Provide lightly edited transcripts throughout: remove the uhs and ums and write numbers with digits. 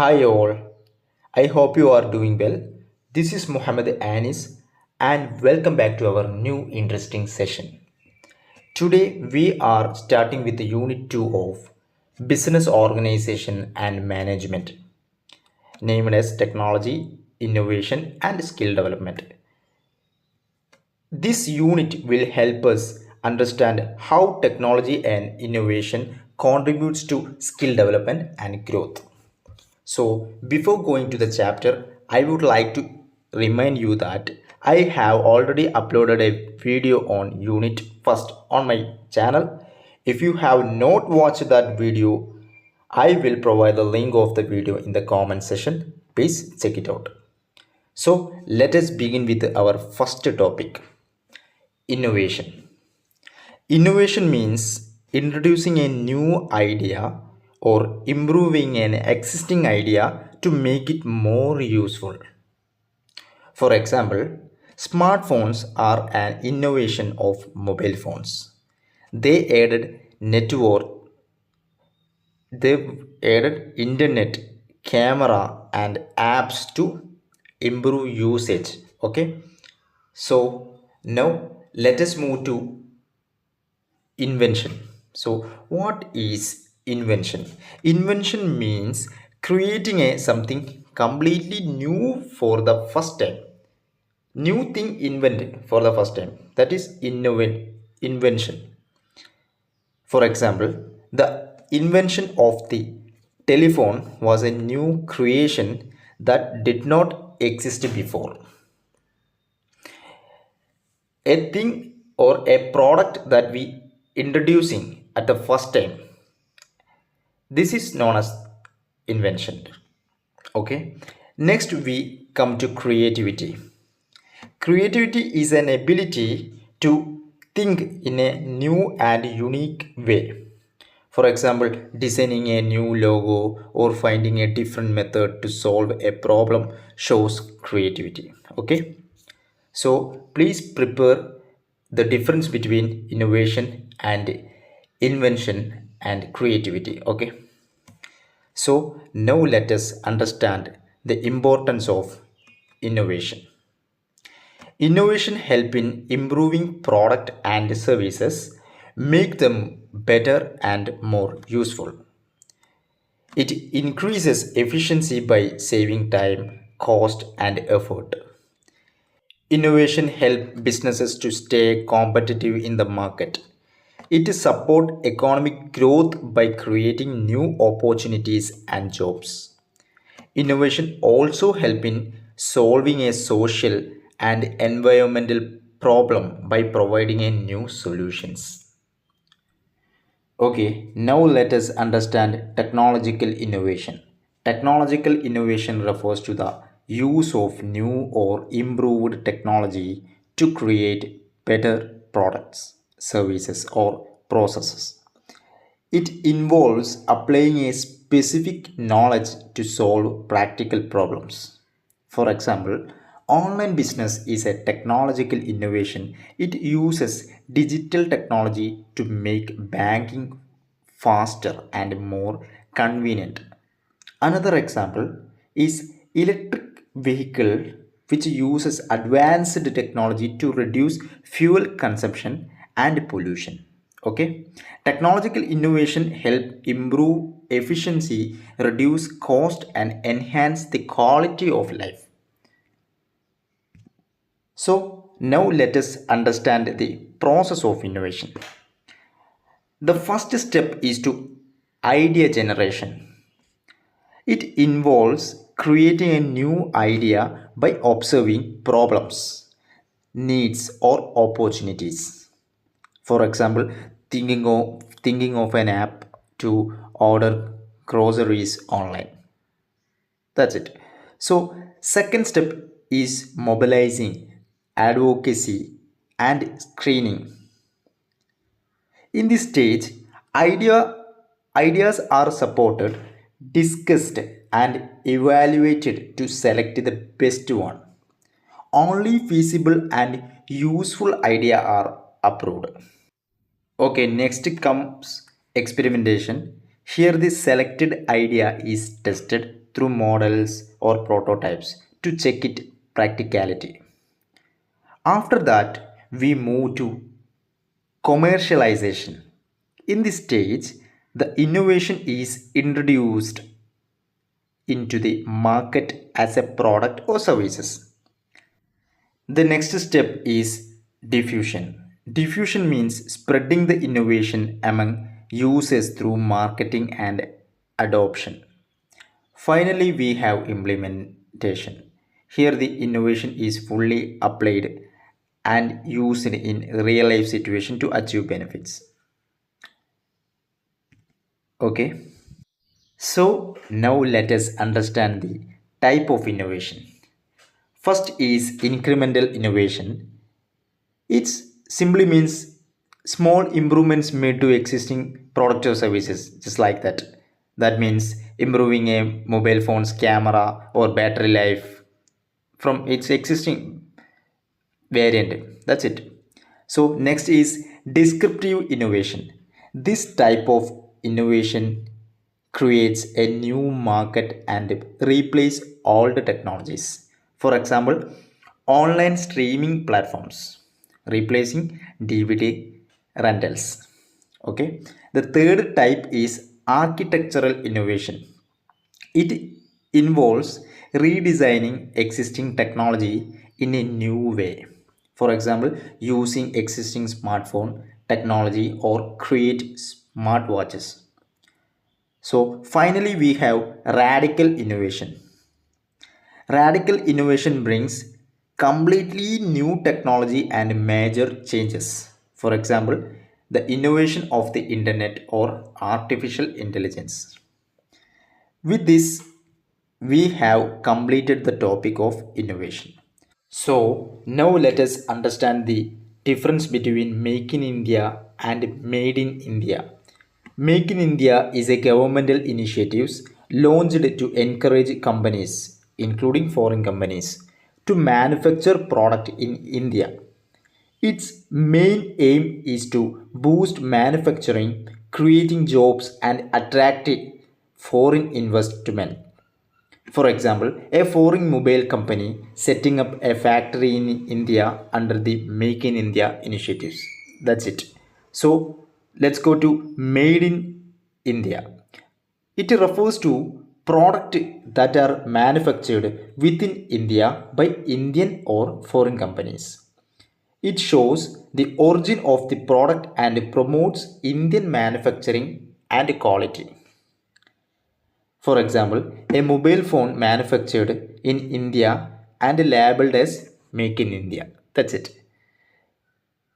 Hi all, I hope you are doing well. This is Muhammad Anis and welcome back to our new interesting session. Today we are starting with the unit 2 of Business Organization and Management, named as Technology, Innovation and Skill Development. This unit will help us understand how technology and innovation contributes to skill development and growth. So, before going to the chapter, I would like to remind you that I have already uploaded a video on Unit First on my channel. If you have not watched that video, I will provide the link of the video in the comment section. Please check it out. So, let us begin with our first topic, innovation. Innovation means introducing a new idea or improving an existing idea to make it more useful. For example, smartphones are an innovation of mobile phones. They added network, they added internet, camera, and apps to improve usage. Okay, so now let us move to invention. So what is invention? Invention means creating a something completely new for the first time. New thing invented for the first time, that is invention. For example, the invention of the telephone was a new creation that did not exist before. A thing or a product that we introducing at the first time, this is known as invention. Okay, next we come to creativity. Creativity is an ability to think in a new and unique way. For example, designing a new logo or finding a different method to solve a problem shows creativity. Okay, so please prepare the difference between innovation and invention and creativity. Okay, so now let us understand the importance of innovation. Innovation help in improving product and services, make them better and more useful. It increases efficiency by saving time, cost and effort. Innovation help businesses to stay competitive in the market. It support economic growth by creating new opportunities and jobs. Innovation also help in solving a social and environmental problem by providing a new solutions. Okay, now let us understand technological innovation. Technological innovation refers to the use of new or improved technology to create better products, services, or processes. It involves applying a specific knowledge to solve practical problems. For example, online business is a technological innovation. It uses digital technology to make banking faster and more convenient. Another example is electric vehicle, which uses advanced technology to reduce fuel consumption and pollution. Okay, technological innovation help improve efficiency, reduce cost and enhance the quality of life. So now let us understand the process of innovation. The first step is to idea generation. It involves creating a new idea by observing problems, needs, or opportunities. For example, thinking of an app to order groceries online. That's it. So, second step is mobilizing, advocacy, and screening. In this stage, ideas are supported, discussed, and evaluated to select the best one. Only feasible and useful ideas are approved. Okay, next comes experimentation. Here the selected idea is tested, through models or prototypes to check its practicality. After that, we move to commercialization. In this stage, the innovation is introduced into the market as a product or services. The next step is diffusion. Diffusion means spreading the innovation among users through marketing and adoption. Finally, we have implementation. Here, the innovation is fully applied and used in real life situation to achieve benefits. Okay, so now let us understand the type of innovation. First is incremental innovation. It simply means small improvements made to existing product or services, just like that. That means improving a mobile phone's camera or battery life from its existing variant. That's it. So next is descriptive innovation. This type of innovation creates a new market and replace old technologies. For example, online streaming platforms replacing DVD rentals. Okay. The third type is architectural innovation. It involves redesigning existing technology in a new way. For example, using existing smartphone technology or create smartwatches. So finally, we have radical innovation. Radical innovation brings completely new technology and major changes. For example, the innovation of the internet or artificial intelligence. With this, we have completed the topic of innovation. So, now let us understand the difference between Make in India and Made in India. Make in India is a governmental initiative launched to encourage companies, including foreign companies, to manufacture product in India. Its main aim is to boost manufacturing, creating jobs and attracting foreign investment. For example, a foreign mobile company setting up a factory in India under the Make in India initiatives. That's it. So let's go to Made in India. It refers to product that are manufactured within India by Indian or foreign companies. It shows the origin of the product and promotes Indian manufacturing and quality. For example, a mobile phone manufactured in India and labeled as Make in India. That's it.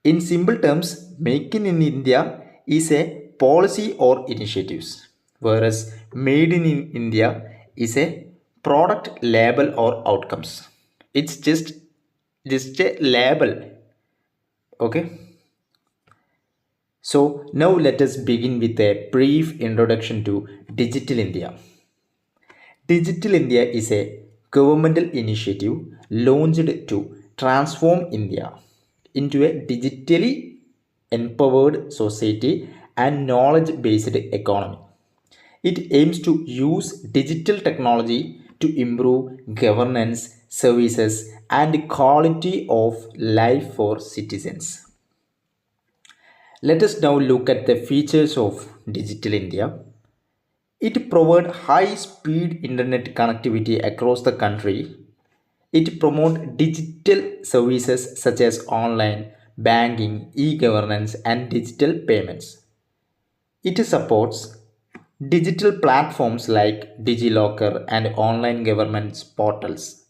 In simple terms, Make in India is a policy or initiatives, whereas Made in India is a product label or outcomes. It's just a label. Okay. So now let us begin with a brief introduction to Digital India. Digital India is a governmental initiative launched to transform India into a digitally empowered society and knowledge based economy. It aims to use digital technology to improve governance, services, and quality of life for citizens. Let us now look at the features of Digital India. It provides high speed internet connectivity across the country. It promotes digital services such as online banking, e-governance and digital payments. It supports digital platforms like DigiLocker and online government portals.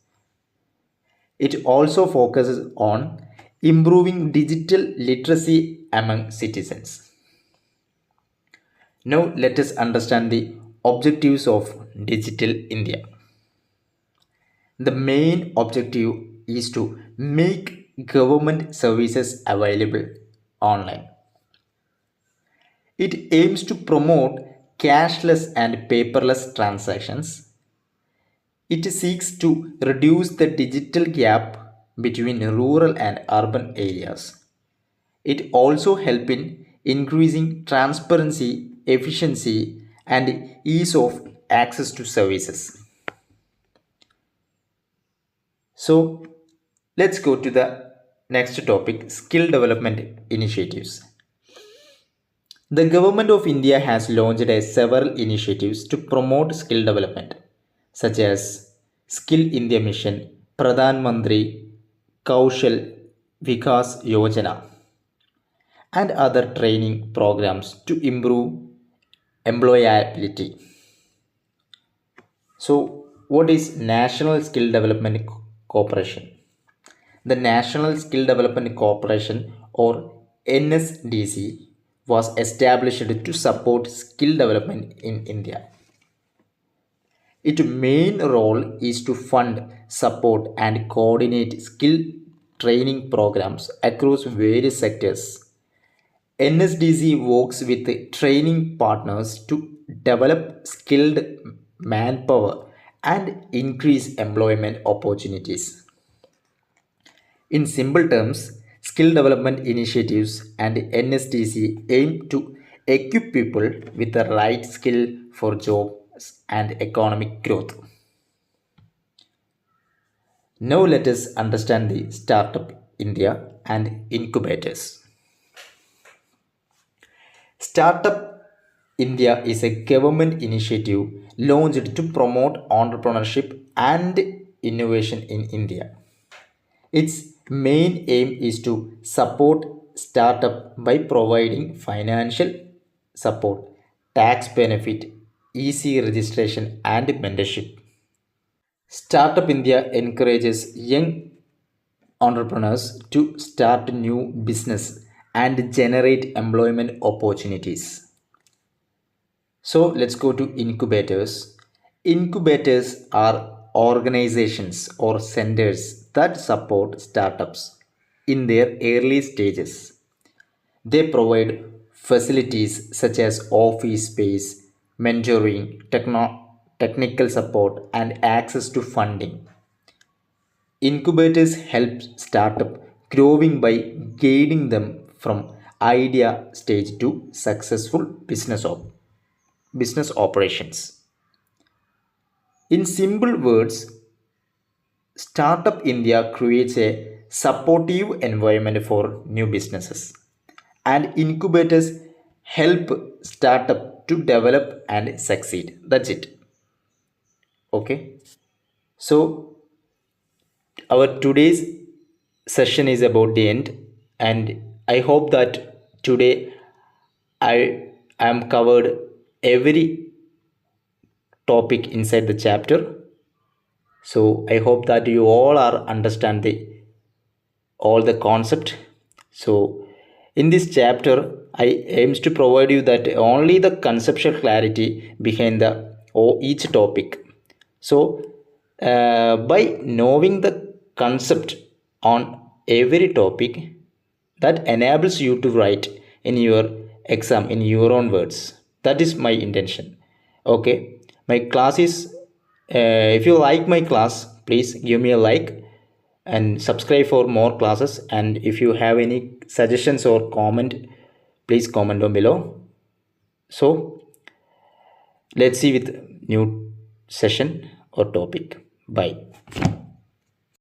It also focuses on improving digital literacy among citizens. Now let us understand the objectives of Digital India. The main objective is to make government services available online. It aims to promote cashless and paperless transactions. It seeks to reduce the digital gap between rural and urban areas. It also helps in increasing transparency, efficiency, and ease of access to services. So let's go to the next topic, skill development initiatives. The government of India has launched several initiatives to promote skill development, such as Skill India Mission, Pradhan Mantri Kaushal Vikas Yojana, and other training programs to improve employability. So, what is National Skill Development Corporation? The National Skill Development Corporation, or NSDC, was established to support skill development in India. Its main role is to fund, support, and coordinate skill training programs across various sectors. NSDC works with training partners to develop skilled manpower and increase employment opportunities. In simple terms, skill development initiatives and NSDC aim to equip people with the right skill for jobs and economic growth. Now let us understand the Startup India and incubators. Startup India is a government initiative launched to promote entrepreneurship and innovation in India. Its main aim is to support startup by providing financial support, tax benefit, easy registration and mentorship. Startup India encourages young entrepreneurs to start new business and generate employment opportunities. So let's go to incubators. Incubators are organizations or centers that support startups in their early stages. They provide facilities such as office space, mentoring, technical support, and access to funding. Incubators help startup growing by guiding them from idea stage to successful business operations. In simple words, Startup India creates a supportive environment for new businesses, and incubators help startup to develop and succeed. That's it. Okay. So our today's session is about the end, and I hope that today I am covered every topic inside the chapter. So I hope that you all are understand the all the concept. So in this chapter I aims to provide you that only the conceptual clarity behind the or each topic. So by knowing the concept on every topic, that enables you to write in your exam in your own words. That is my intention. Okay, my class is if you like my class, please give me a like and subscribe for more classes, and if you have any suggestions or comment, please comment down below. So let's see with new session or topic. Bye.